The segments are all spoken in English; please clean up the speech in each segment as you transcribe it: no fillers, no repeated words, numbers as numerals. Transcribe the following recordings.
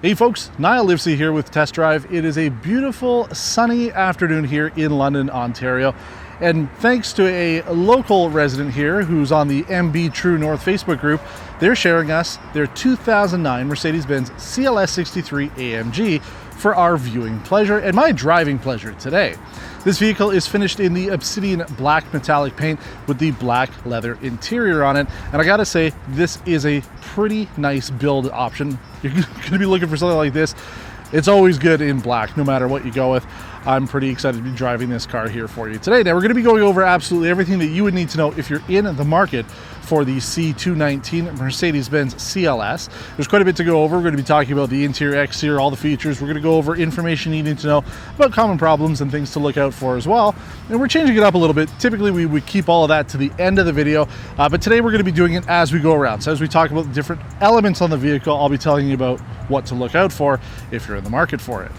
Hey folks, Niall Livesey here with Test Drive. It is a beautiful sunny afternoon here in London, Ontario. And thanks to a local resident here who's on the MB True North Facebook group, they're sharing us their 2009 Mercedes-Benz CLS63 AMG for our viewing pleasure and my driving pleasure today. This vehicle is finished in the obsidian black metallic paint with the black leather interior on it. And I gotta say, this is a pretty nice build option. You're gonna be looking for something like this. It's always good in black, no matter what you go with. I'm pretty excited to be driving this car here for you today. Now, we're going to be going over absolutely everything that you would need to know if you're in the market for the C219 Mercedes-Benz CLS. There's quite a bit to go over. We're going to be talking about the interior, exterior, all the features. We're going to go over information you need to know about common problems and things to look out for as well. And we're changing it up a little bit. Typically, we would keep all of that to the end of the video, but today we're going to be doing it as we go around. So as we talk about the different elements on the vehicle, I'll be telling you about what to look out for if you're in the market for it.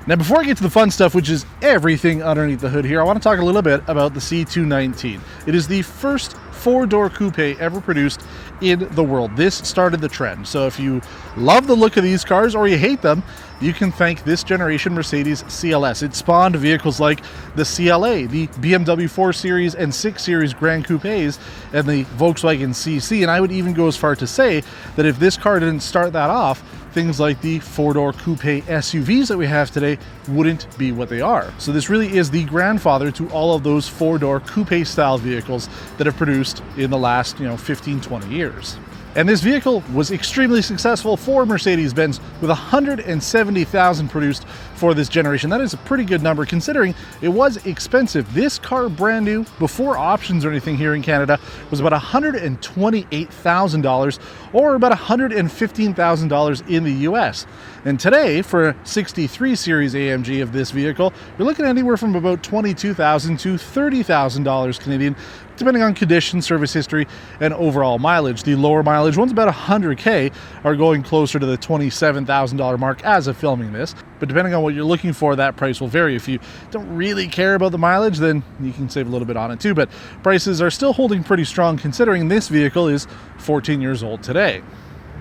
Now, before I get to the fun stuff, which is everything underneath the hood here, I want to talk a little bit about the C219. It is the first four-door coupe ever produced in the world. This started the trend. So if you love the look of these cars or you hate them, you can thank this generation Mercedes CLS. It spawned vehicles like the CLA, the BMW 4 Series and 6 Series Gran Coupés, and the Volkswagen CC. And I would even go as far to say that if this car didn't start that off, things like the four-door coupe SUVs that we have today wouldn't be what they are. So this really is the grandfather to all of those four-door coupe style vehicles that have produced in the last 15, 20 years. And this vehicle was extremely successful for Mercedes-Benz with 170,000 produced for this generation. That is a pretty good number considering it was expensive. This car, brand new, before options or anything here in Canada, was about $128,000 or about $115,000 in the US. And today, for a 63 Series AMG of this vehicle, you're looking at anywhere from about $22,000 to $30,000 Canadian, depending on condition, service history, and overall mileage. The lower mileage ones, about 100K, are going closer to the $27,000 mark as of filming this. But depending on what you're looking for, that price will vary. If you don't really care about the mileage, then you can save a little bit on it too. But prices are still holding pretty strong considering this vehicle is 14 years old today.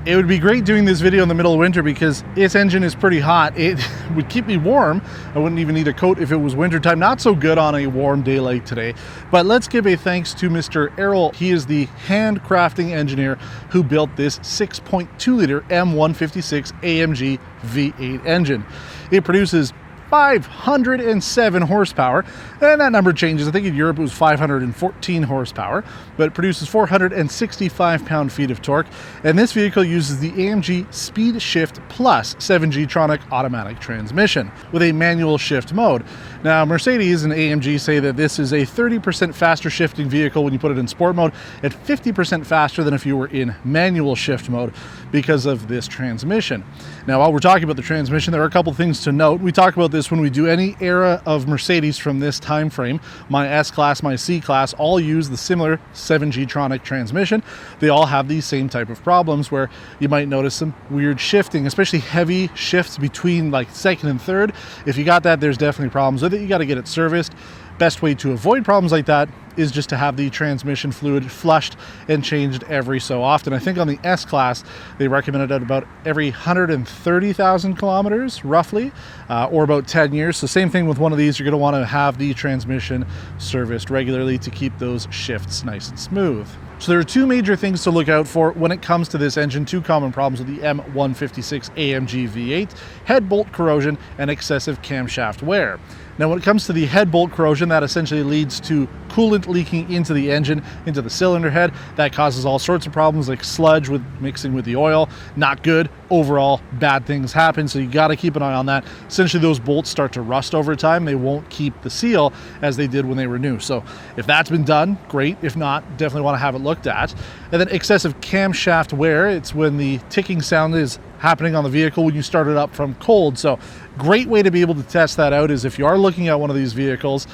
It would be great doing this video in the middle of winter because its engine is pretty hot. It would keep me warm. I wouldn't even need a coat if it was wintertime. Not so good on a warm day like today. But let's give a thanks to Mr. Erol. He is the handcrafting engineer who built this 6.2 liter M156 AMG V8 engine. It produces 507 horsepower, and that number changes. I think in Europe it was 514 horsepower, but it produces 465 pound-feet of torque, and this vehicle uses the AMG Speed Shift Plus 7G-tronic automatic transmission with a manual shift mode. Now, Mercedes and AMG say that this is a 30% faster shifting vehicle when you put it in sport mode, and 50% faster than if you were in manual shift mode because of this transmission. Now, while we're talking about the transmission, there are a couple things to note. We talk about this when we do any era of Mercedes from this time frame. My S-Class, my C-Class all use the similar 7G-tronic transmission. They all have these same type of problems where you might notice some weird shifting, especially heavy shifts between like second and third. If you got that, there's definitely problems with it. You got to get it serviced. Best way to avoid problems like that is just to have the transmission fluid flushed and changed every so often. I think on the S-Class, they recommend it at about every 130,000 kilometers, roughly, or about 10 years. So same thing with one of these, you're gonna wanna have the transmission serviced regularly to keep those shifts nice and smooth. So there are two major things to look out for when it comes to this engine, two common problems with the M156 AMG V8, head bolt corrosion and excessive camshaft wear. Now, when it comes to the head bolt corrosion, that essentially leads to coolant leaking into the engine, into the cylinder head. That causes all sorts of problems like sludge with mixing with the oil. Not good. Overall, bad things happen, so you got to keep an eye on that. Essentially, those bolts start to rust over time. They won't keep the seal as they did when they were new. So if that's been done, great. If not, definitely want to have it looked at. And then excessive camshaft wear. It's when the ticking sound is happening on the vehicle when you start it up from cold. So great way to be able to test that out is if you are looking at one of these vehicles,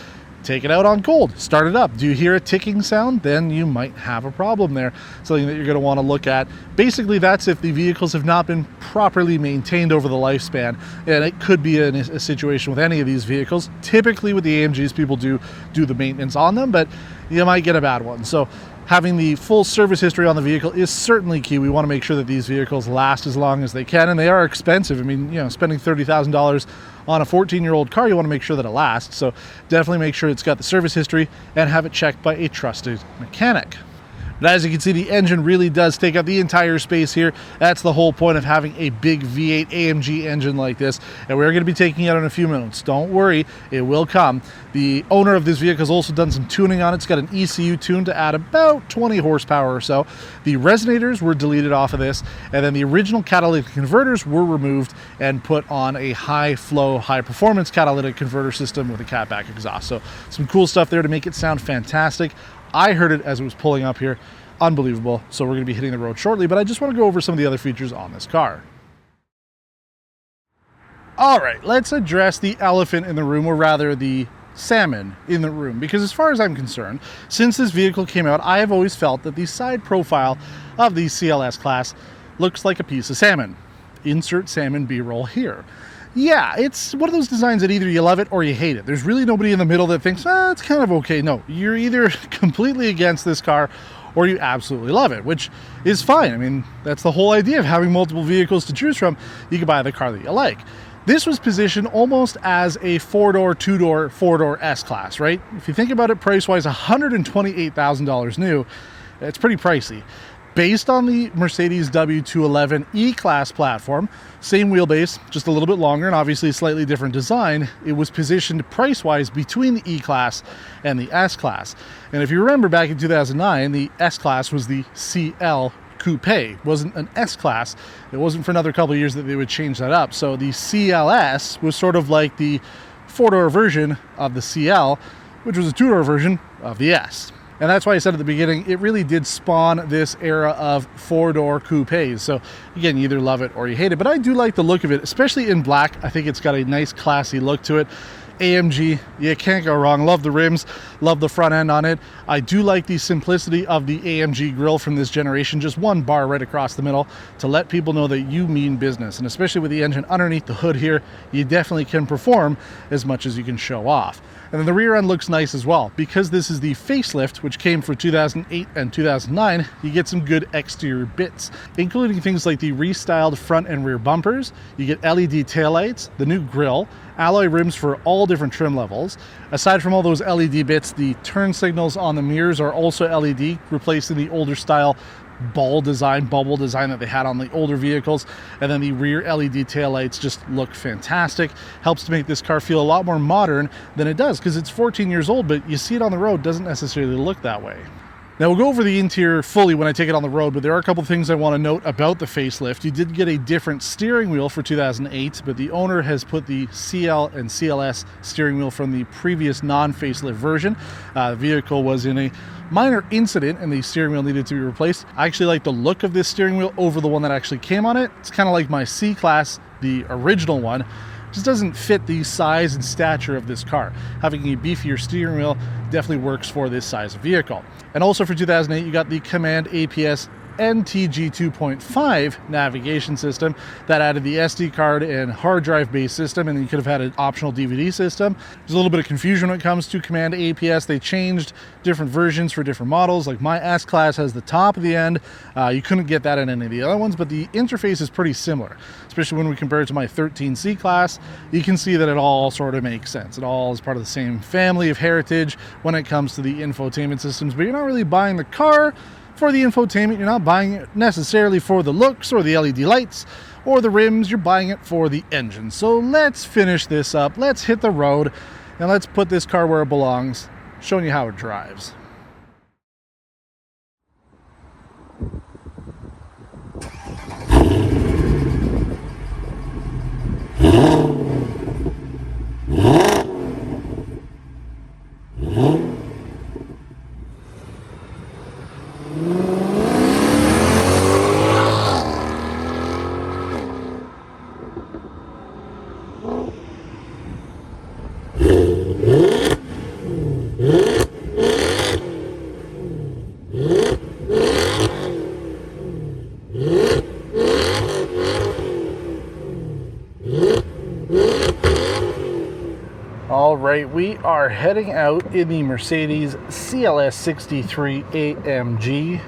take it out on cold, start it up. Do you hear a ticking sound? Then you might have a problem there. Something that you're going to want to look at. Basically, that's if the vehicles have not been properly maintained over the lifespan. And it could be a situation with any of these vehicles. Typically with the AMGs, people do the maintenance on them, but you might get a bad one. So Having the full service history on the vehicle is certainly key. We want to make sure that these vehicles last as long as they can, and they are expensive. I mean, you know, spending $30,000 on a 14-year-old car, you want to make sure that it lasts. So definitely make sure it's got the service history and have it checked by a trusted mechanic. But as you can see, the engine really does take up the entire space here. That's the whole point of having a big V8 AMG engine like this. And we're going to be taking it out in a few minutes. Don't worry, it will come. The owner of this vehicle has also done some tuning on it. It's got an ECU tune to add about 20 horsepower or so. The resonators were deleted off of this, and then the original catalytic converters were removed and put on a high flow, high performance catalytic converter system with a catback exhaust. So some cool stuff there to make it sound fantastic. I heard it as it was pulling up here. Unbelievable. So we're going to be hitting the road shortly, but I just want to go over some of the other features on this car. All right, let's address the elephant in the room, or rather the salmon in the room, because as far as I'm concerned, since this vehicle came out, I have always felt that the side profile of the CLS-Class looks like a piece of salmon. Insert salmon B-roll here. Yeah, it's one of those designs that either you love it or you hate it. There's really nobody in the middle that thinks, it's kind of okay. No, you're either completely against this car or you absolutely love it, which is fine. I mean, that's the whole idea of having multiple vehicles to choose from. You can buy the car that you like. This was positioned almost as a four-door, two-door, four-door S-Class, right? If you think about it price-wise, $128,000 new, it's pretty pricey. Based on the Mercedes W211 E-Class platform, same wheelbase, just a little bit longer and obviously a slightly different design, it was positioned price-wise between the E-Class and the S-Class. And if you remember back in 2009, the S-Class was the CL Coupé. It wasn't an S-Class. It wasn't for another couple of years that they would change that up. So the CLS was sort of like the four-door version of the CL, which was a two-door version of the S. And that's why I said at the beginning, it really did spawn this era of four-door coupes. So again, you either love it or you hate it, but I do like the look of it, especially in black. I think it's got a nice classy look to it. AMG, you can't go wrong. Love the rims, love the front end on it. I do like the simplicity of the AMG grille from this generation, just one bar right across the middle to let people know that you mean business. And especially with the engine underneath the hood here, you definitely can perform as much as you can show off. And then the rear end looks nice as well. Because this is the facelift, which came for 2008 and 2009, you get some good exterior bits, including things like the restyled front and rear bumpers. You get LED taillights, the new grille, alloy rims for all different trim levels. Aside from all those LED bits, the turn signals on the mirrors are also LED, replacing the older style bubble design that they had on the older vehicles. And then the rear LED taillights just look fantastic. Helps to make this car feel a lot more modern than it does, because it's 14 years old, but you see it on the road, doesn't necessarily look that way. Now we'll go over the interior fully when I take it on the road, but there are a couple things I want to note about the facelift. You did get a different steering wheel for 2008, but the owner has put the CL and CLS steering wheel from the previous non-facelift version. The vehicle was in a minor incident and the steering wheel needed to be replaced. I actually like the look of this steering wheel over the one that actually came on it. It's kind of like my C-Class, the original one. Just doesn't fit the size and stature of this car. Having a beefier steering wheel definitely works for this size of vehicle. And also for 2008, you got the Command APS NTG 2.5 navigation system that added the SD card and hard drive based system, and then you could have had an optional DVD system. There's a little bit of confusion when it comes to Command APS. They changed different versions for different models. Like my S-Class has the top of the end. You couldn't get that in any of the other ones, but the interface is pretty similar, especially when we compare it to my 13C Class. You can see that it all sort of makes sense. It all is part of the same family of heritage when it comes to the infotainment systems, but you're not really buying the car for the infotainment. You're not buying it necessarily for the looks or the LED lights or the rims. You're buying it for the engine. So let's finish this up. Let's hit the road and let's put this car where it belongs, showing you how it drives. right, we are heading out in the Mercedes CLS63 AMG.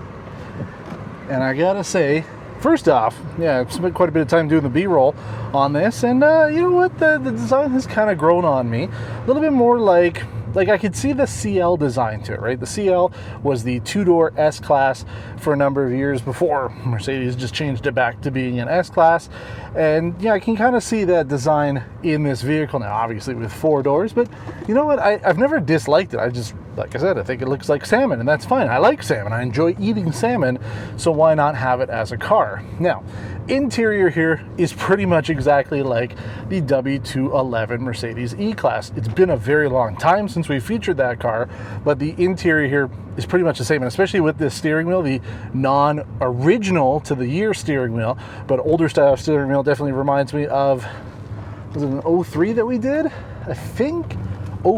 And I gotta say, first off, yeah, I've spent quite a bit of time doing the B-roll on this, and you know what, the design has kind of grown on me. A little bit more like I could see the CL design to it, right? The CL was the two-door S-Class for a number of years before Mercedes just changed it back to being an S-Class. And yeah, I can kind of see that design in this vehicle now, obviously with four doors, but you know what? I've never disliked it. I just, like I said, I think it looks like salmon, and that's fine. I like salmon. I enjoy eating salmon, so why not have it as a car? Now, interior here is pretty much exactly like the W211 Mercedes E-Class. It's been a very long time since we featured that car, but the interior here is pretty much the same, and especially with this steering wheel, the non-original to the year steering wheel, but older style steering wheel definitely reminds me of, was it an 03 that we did? I think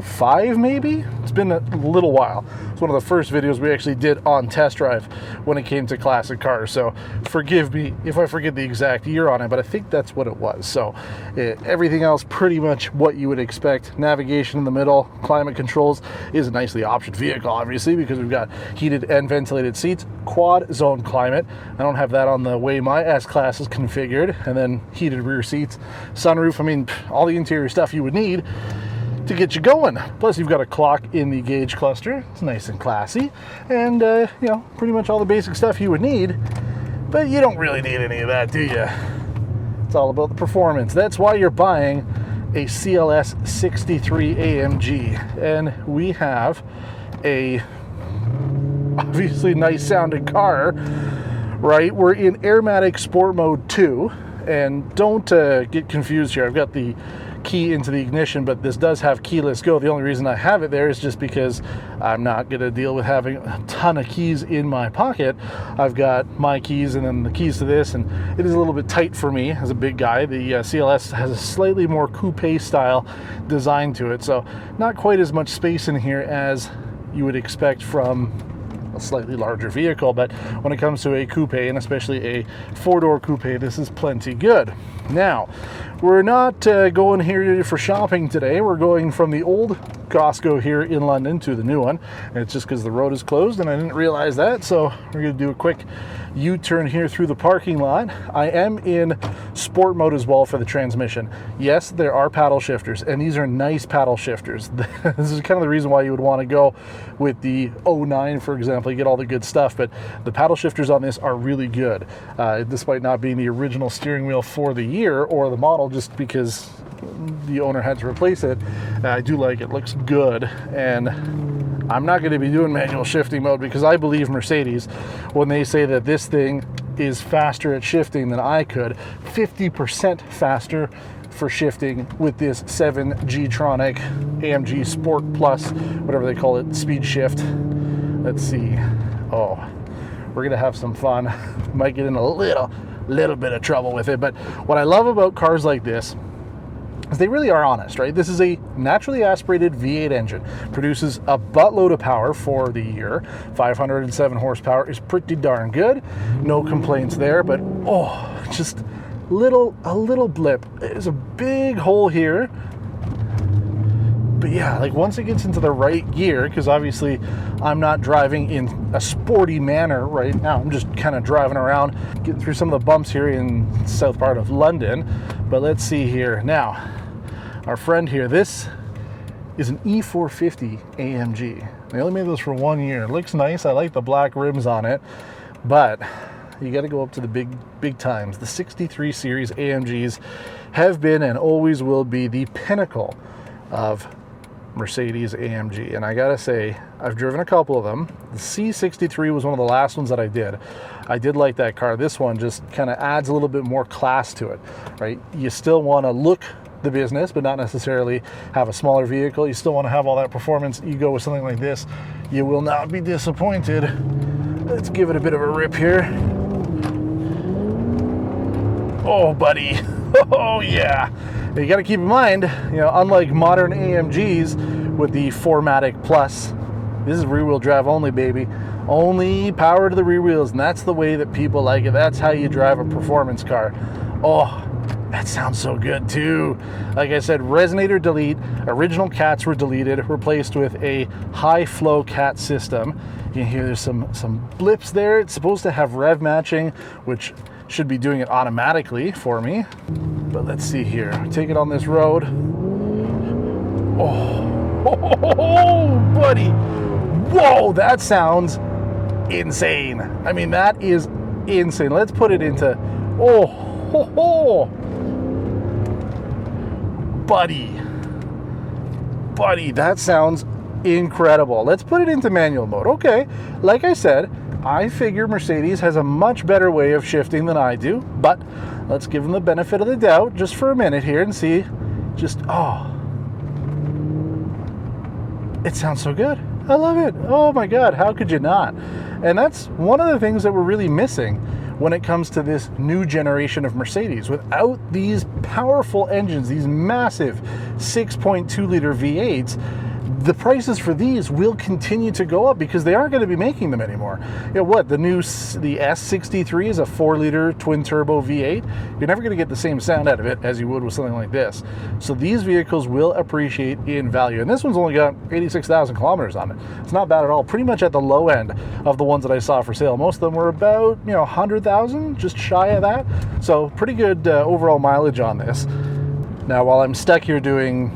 05 maybe? It's been a little while. It's one of the first videos we actually did on test drive when it came to classic cars, so forgive me if I forget the exact year on it, but I think that's what it was. So everything else pretty much what you would expect. Navigation in the middle, climate controls is a nicely optioned vehicle, obviously, because we've got heated and ventilated seats, quad zone climate. I don't have that on the way my S-Class is configured, and then heated rear seats, sunroof. I mean, all the interior stuff you would need to get you going. Plus you've got a clock in the gauge cluster. It's nice and classy, and you know, pretty much all the basic stuff you would need, but you don't really need any of that, do you? It's all about the performance. That's why you're buying a CLS63 AMG, and we have a obviously nice sounding car, right? We're in Airmatic Sport Mode 2, and don't get confused here. I've got the key into the ignition, but this does have keyless go. The only reason I have it there is just because I'm not going to deal with having a ton of keys in my pocket. I've got my keys and then the keys to this, and it is a little bit tight for me as a big guy. The CLS has a slightly more coupe style design to it, so not quite as much space in here as you would expect from a slightly larger vehicle, but when it comes to a coupe, and especially a four-door coupe, this is plenty good. Now, we're not going here for shopping today. We're going from the old Costco here in London to the new one, and it's just because the road is closed and I didn't realize that, so we're going to do a quick U-turn here through the parking lot. I am in sport mode as well for the transmission. Yes, there are paddle shifters, and these are nice paddle shifters. This is kind of the reason why you would want to go with the 09, for example. You get all the good stuff, but the paddle shifters on this are really good, despite not being the original steering wheel for the year or the model, just because the owner had to replace it. I do like it. Looks good, and I'm not going to be doing manual shifting mode because I believe Mercedes when they say that this thing is faster at shifting than I could. 50% faster for shifting with this 7G-tronic AMG Sport Plus, whatever they call it, speed shift. Let's see. Oh, we're going to have some fun. Might get in a little bit of trouble with it, but what I love about cars like this is they really are honest, right? This is a naturally aspirated V8 engine, produces a buttload of power for the year. 507 horsepower is pretty darn good. No complaints there, but oh, just a little blip. There's a big hole here. But yeah, like once it gets into the right gear, because obviously I'm not driving in a sporty manner right now. I'm just kind of driving around, getting through some of the bumps here in south part of London. But let's see here. Now, our friend here, this is an E450 AMG. They only made this for 1 year. It looks nice. I like the black rims on it, but you got to go up to the big times. The 63 series AMGs have been and always will be the pinnacle of Mercedes AMG, and I gotta say, I've driven a couple of them. The C63 was one of the last ones that I did. I did like that car. This one just kind of adds a little bit more class to it, right? You still want to look the business, but not necessarily have a smaller vehicle. You still want to have all that performance. You go with something like this, you will not be disappointed. Let's give it a bit of a rip here. Oh, buddy. Oh, yeah. You got to keep in mind, you know, unlike modern AMGs with the 4MATIC Plus, this is rear-wheel drive only, baby. Only power to the rear wheels, and that's the way that people like it. That's how you drive a performance car. Oh, that sounds so good too. Like I said, resonator delete, original cats were deleted, replaced with a high flow cat system. You can hear there's some blips there. It's supposed to have rev matching, which should be doing it automatically for me. But let's see here. Take it on this road. Oh, buddy. Whoa, that sounds insane. I mean, that is insane. Let's put it into, buddy, that sounds incredible. Let's put it into manual mode. Okay, like I said, I figure Mercedes has a much better way of shifting than I do, but let's give them the benefit of the doubt just for a minute here and see. Just, it sounds so good. I love it. Oh my God, how could you not? And that's one of the things that we're really missing when it comes to this new generation of Mercedes. Without these powerful engines, these massive 6.2 liter V8s, the prices for these will continue to go up because they aren't going to be making them anymore. You know what? The S63 is a 4-liter twin-turbo V8. You're never going to get the same sound out of it as you would with something like this. So these vehicles will appreciate in value. And this one's only got 86,000 kilometers on it. It's not bad at all. Pretty much at the low end of the ones that I saw for sale. Most of them were about 100,000, just shy of that. So pretty good overall mileage on this. Now, while I'm stuck here doing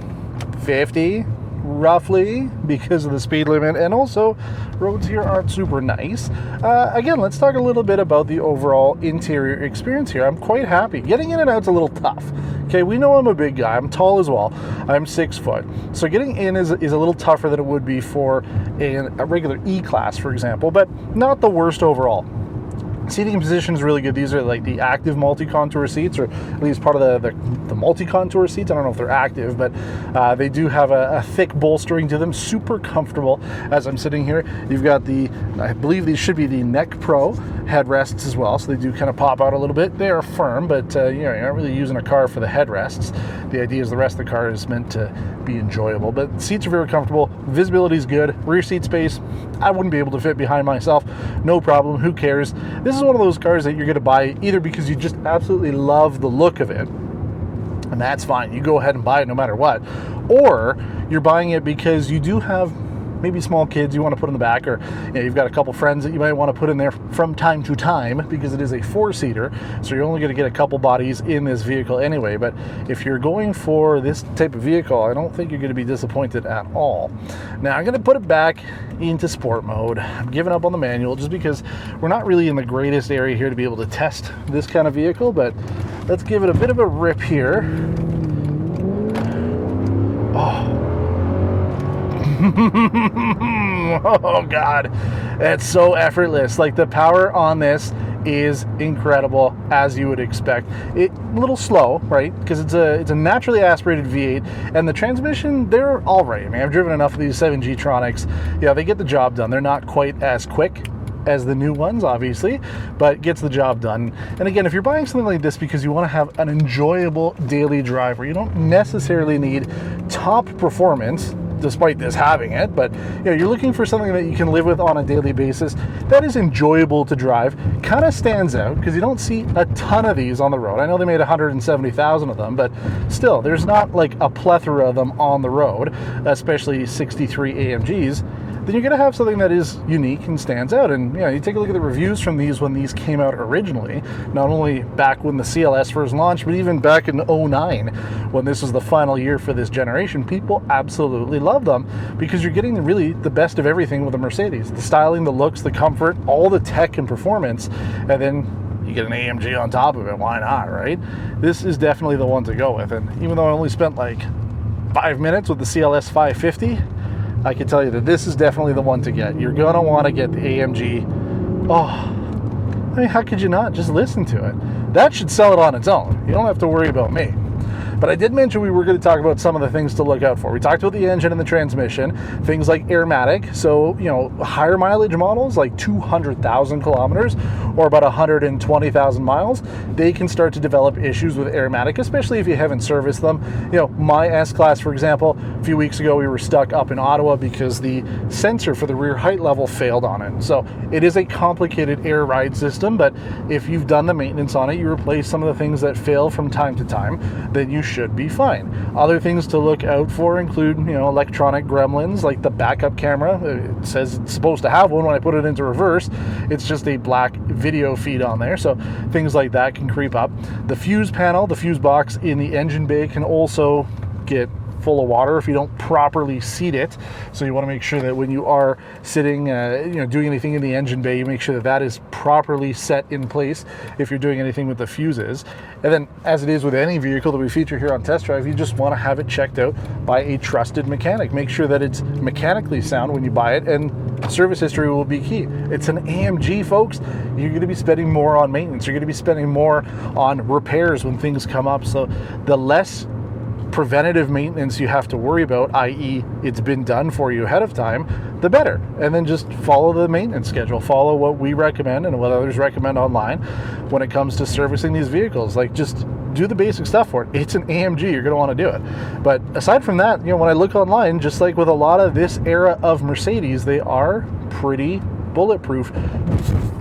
50, roughly, because of the speed limit, and also roads here aren't super nice. Again, let's talk a little bit about the overall interior experience here. I'm quite happy. Getting in and out's a little tough. Okay, we know I'm a big guy. I'm tall as well. I'm 6 foot. So getting in is a little tougher than it would be for a regular E-Class, for example, but not the worst overall. Seating position is really good. These are like the active multi-contour seats, or at least part of the multi-contour seats. I don't know if they're active, but they do have a thick bolstering to them. Super comfortable as I'm sitting here. You've got I believe these should be the Neck Pro headrests as well, so they do kind of pop out a little bit. They are firm, but you're not really using a car for the headrests. The idea is the rest of the car is meant to be enjoyable, but seats are very comfortable. Visibility is good. Rear seat space, I wouldn't be able to fit behind myself. No problem. Who cares? This is one of those cars that you're going to buy either because you just absolutely love the look of it, and that's fine. You go ahead and buy it no matter what, or you're buying it because you do have maybe small kids you want to put in the back, or you've got a couple friends that you might want to put in there from time to time, because it is a 4-seater, so you're only going to get a couple bodies in this vehicle anyway. But if you're going for this type of vehicle, I don't think you're going to be disappointed at all. Now I'm going to put it back into sport mode. I'm giving up on the manual just because we're not really in the greatest area here to be able to test this kind of vehicle, but let's give it a bit of a rip here. Oh God, that's so effortless. Like, the power on this is incredible, as you would expect. It a little slow, right? Because it's a naturally aspirated V8, and the transmission, they're all right. I mean, I've driven enough of these 7G-tronics. Yeah, they get the job done. They're not quite as quick as the new ones, obviously, but gets the job done. And again, if you're buying something like this because you want to have an enjoyable daily drive where you don't necessarily need top performance, despite this having it, but you're looking for something that you can live with on a daily basis that is enjoyable to drive, kind of stands out because you don't see a ton of these on the road. I know they made 170,000 of them, but still, there's not like a plethora of them on the road, especially 63 AMGs. Then you're going to have something that is unique and stands out. And you take a look at the reviews from these when these came out originally, not only back when the CLS first launched, but even back in 2009 when this was the final year for this generation. People absolutely love them because you're getting really the best of everything with a Mercedes. The styling, the looks, the comfort, all the tech and performance, and then you get an AMG on top of it. Why not, right? This is definitely the one to go with. And even though I only spent like 5 minutes with the CLS 550, I can tell you that this is definitely the one to get. You're going to want to get the AMG. Oh, I mean, how could you not? Just listen to it. That should sell it on its own. You don't have to worry about me. But I did mention we were going to talk about some of the things to look out for. We talked about the engine and the transmission, things like Airmatic. So, you know, higher mileage models like 200,000 kilometers or about 120,000 miles, they can start to develop issues with Airmatic, especially if you haven't serviced them. You know, my S-Class, for example, a few weeks ago we were stuck up in Ottawa because the sensor for the rear height level failed on it. So it is a complicated air ride system, but if you've done the maintenance on it, you replace some of the things that fail from time to time, then you should be fine. Other things to look out for include, you know, electronic gremlins like the backup camera. It says it's supposed to have one. When I put it into reverse, it's just a black video feed on there. So things like that can creep up. The fuse panel, the fuse box in the engine bay can also get full of water if you don't properly seat it. So you want to make sure that when you are sitting, you know, doing anything in the engine bay, you make sure that that is properly set in place if you're doing anything with the fuses. And then, as it is with any vehicle that we feature here on Test Drive, you just want to have it checked out by a trusted mechanic. Make sure that it's mechanically sound when you buy it, and service history will be key. It's an AMG, folks. You're going to be spending more on maintenance. You're going to be spending more on repairs when things come up. So the less preventative maintenance you have to worry about, i.e. it's been done for you ahead of time, the better. And then just follow the maintenance schedule. Follow what we recommend and what others recommend online when it comes to servicing these vehicles. Like, just do the basic stuff for it. It's an AMG, you're going to want to do it. But aside from that, you know, when I look online, just like with a lot of this era of Mercedes, they are pretty bulletproof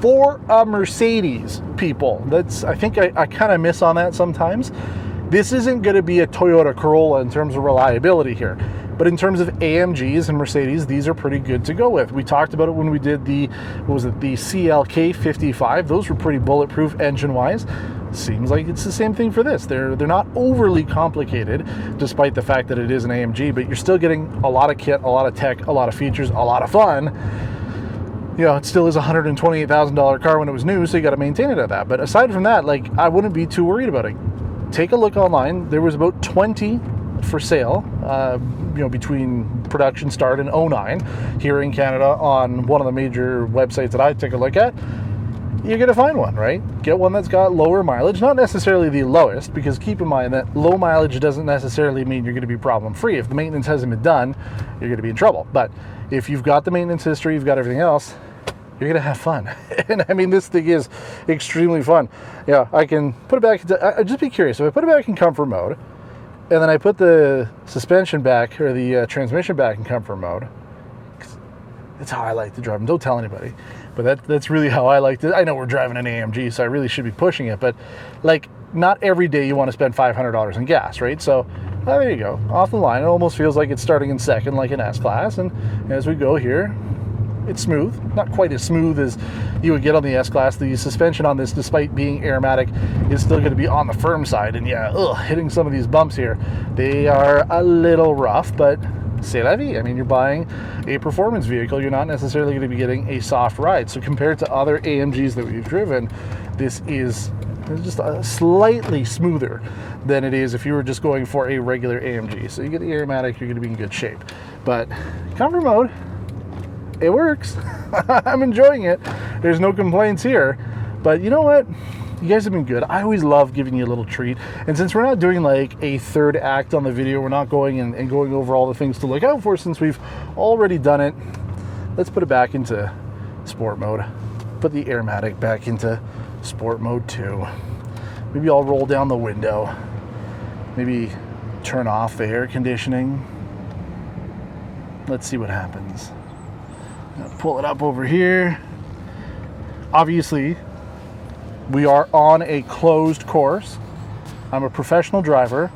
for a Mercedes, people. That's, I think I kind of miss on that sometimes. This isn't going to be a Toyota Corolla in terms of reliability here, but in terms of AMGs and Mercedes, these are pretty good to go with. We talked about it when we did the, what was it, the CLK55. Those were pretty bulletproof engine-wise. Seems like it's the same thing for this. They're not overly complicated, despite the fact that it is an AMG, but you're still getting a lot of kit, a lot of tech, a lot of features, a lot of fun. You know, it still is a $128,000 car when it was new, so you got to maintain it at that. But aside from that, like, I wouldn't be too worried about it. Take a look online. There was about 20 for sale, you know, between production start and 09 here in Canada on one of the major websites that I take a look at. You're going to find one, right? Get one that's got lower mileage, not necessarily the lowest, because keep in mind that low mileage doesn't necessarily mean you're going to be problem free. If the maintenance hasn't been done, you're going to be in trouble. But if you've got the maintenance history, you've got everything else, you're going to have fun. And I mean, this thing is extremely fun. Yeah, I can put it back into, just be curious, if I put it back in comfort mode, and then I put the suspension back, or the transmission back in comfort mode, that's how I like to drive them. Don't tell anybody, but that's really how I like to. I know we're driving an AMG, so I really should be pushing it, but like, not every day you want to spend $500 in gas, right? So there you go, off the line. It almost feels like it's starting in second, like an S-Class, and as we go here, it's smooth. Not quite as smooth as you would get on the S-Class. The suspension on this, despite being Airmatic, is still going to be on the firm side. And yeah, hitting some of these bumps here, they are a little rough, but c'est la vie. I mean, you're buying a performance vehicle. You're not necessarily going to be getting a soft ride. So compared to other AMGs that we've driven, this is just slightly smoother than it is if you were just going for a regular AMG. So you get the Airmatic, you're going to be in good shape. But comfort mode, it works. I'm enjoying it. There's no complaints here. But you know what? You guys have been good. I always love giving you a little treat. And since we're not doing like a third act on the video, we're not going and going over all the things to look out for since we've already done it, let's put it back into sport mode. Put the Airmatic back into sport mode too. Maybe I'll roll down the window. Maybe turn off the air conditioning. Let's see what happens. Pull it up over here. Obviously, we are on a closed course. I'm a professional driver,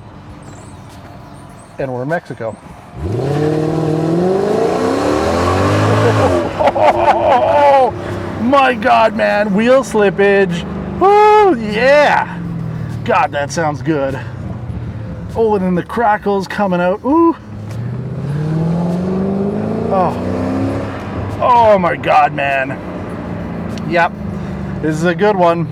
and we're in Mexico. Oh my God, man. Wheel slippage. Woo, yeah. God, that sounds good. Oh, and then the crackles coming out. Ooh. Oh my God, man. Yep, this is a good one.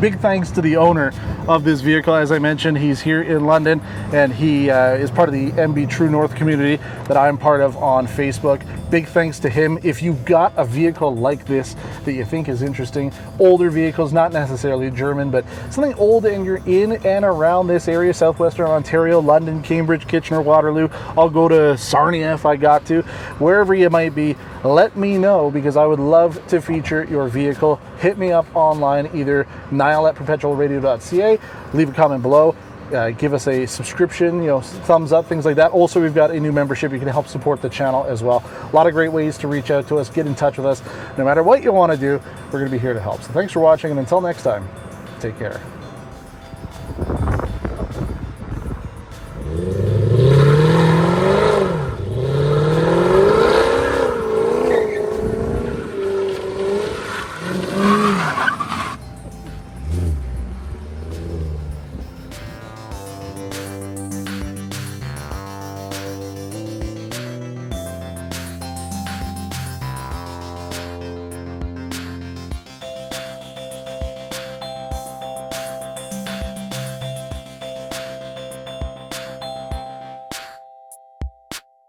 Big thanks to the owner of this vehicle. As I mentioned, he's here in London, and he is part of the MB True North community that I'm part of on Facebook. Big thanks to him. If you've got a vehicle like this that you think is interesting, older vehicles, not necessarily German, but something old, and you're in and around this area, southwestern Ontario, London, Cambridge, Kitchener, Waterloo, I'll go to Sarnia if I got to, wherever you might be, let me know, because I would love to feature your vehicle. Hit me up online, either niall@perpetualradio.ca, leave a comment below. Give us a subscription, thumbs up, things like that. Also, we've got a new membership. You can help support the channel as well. A lot of great ways to reach out to us, get in touch with us. No matter what you want to do, we're going to be here to help. So thanks for watching, and until next time, take care.